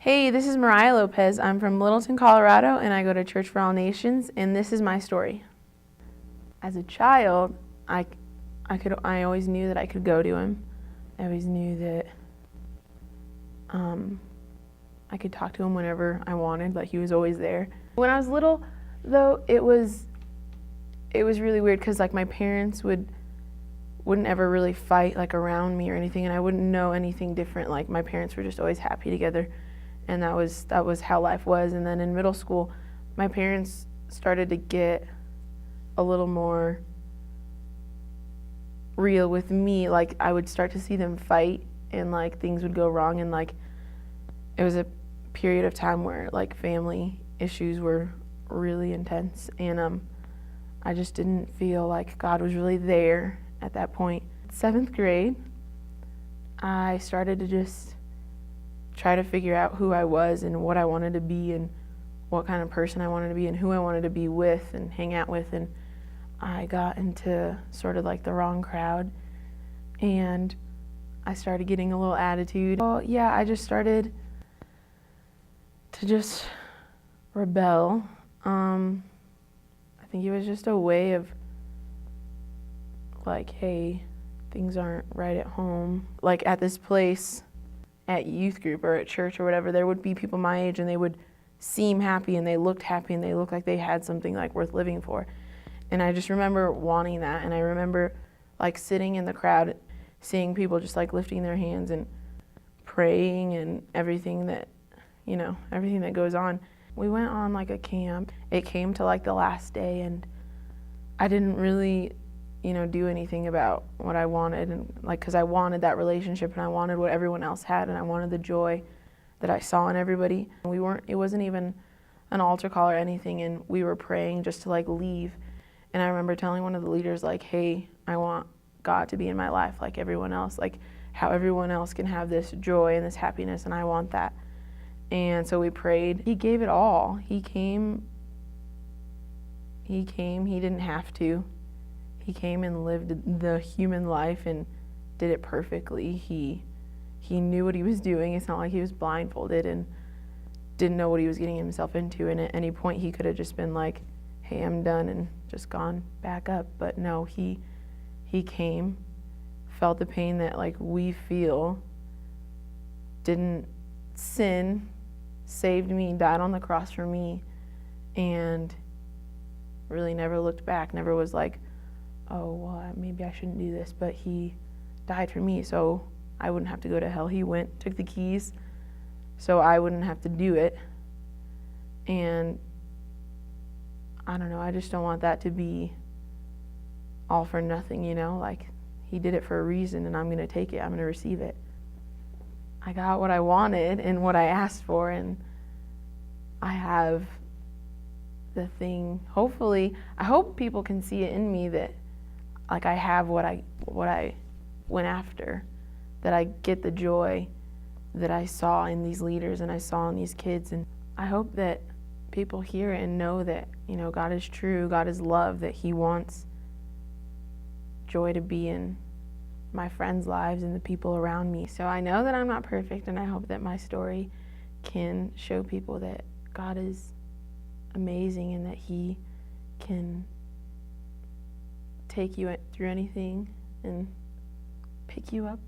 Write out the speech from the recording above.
Hey, this is Mariah Lopez. I'm from Littleton, Colorado, and I go to Church for All Nations, and this is my story. As a child, I always knew that I could go to him. I always knew that I could talk to him whenever I wanted, like he was always there. When I was little, though, it was really weird because like my parents wouldn't ever really fight like around me or anything, and I wouldn't know anything different. Like my parents were just always happy together. And that was how life was. And then in middle school, my parents started to get a little more real with me. Like I would start to see them fight and like things would go wrong, and like it was a period of time where like family issues were really intense, and I just didn't feel like God was really there at that point. 7th grade, I started to just try to figure out who I was and what I wanted to be and what kind of person I wanted to be and who I wanted to be with and hang out with. And I got into sort of like the wrong crowd, and I started getting a little attitude. Well, yeah, I just started to just rebel. I think it was just a way of like, hey, things aren't right at home. Like at this place, at youth group or at church or whatever, there would be people my age and they would seem happy and they looked happy and they looked like they had something like worth living for. And I just remember wanting that, and I remember like sitting in the crowd, seeing people just like lifting their hands and praying and everything that, everything that goes on. We went on like a camp. It came to like the last day, and I didn't really do anything about what I wanted, and like because I wanted that relationship and I wanted what everyone else had, and I wanted the joy that I saw in everybody. It wasn't even an altar call or anything, and we were praying just to like leave. And I remember telling one of the leaders like, hey, I want God to be in my life like everyone else, like how everyone else can have this joy and this happiness, and I want that. And so we prayed. He gave it all. He came, he didn't have to. He came and lived the human life and did it perfectly. He knew what he was doing. It's not like he was blindfolded and didn't know what he was getting himself into. And at any point he could have just been like, hey, I'm done, and just gone back up. But no, he came, felt the pain that like we feel, didn't sin, saved me, died on the cross for me, and really never looked back, never was like, oh, well, maybe I shouldn't do this, but he died for me so I wouldn't have to go to hell. He went, took the keys, so I wouldn't have to do it. And I don't know, I just don't want that to be all for nothing, like he did it for a reason, and I'm going to take it, I'm going to receive it. I got what I wanted and what I asked for, and I have the thing. Hopefully, I hope people can see it in me that like I have what I went after, that I get the joy that I saw in these leaders and I saw in these kids. And I hope that people hear it and know that, God is true, God is love, that he wants joy to be in my friends' lives and the people around me. So I know that I'm not perfect, and I hope that my story can show people that God is amazing and that he can take you through anything and pick you up.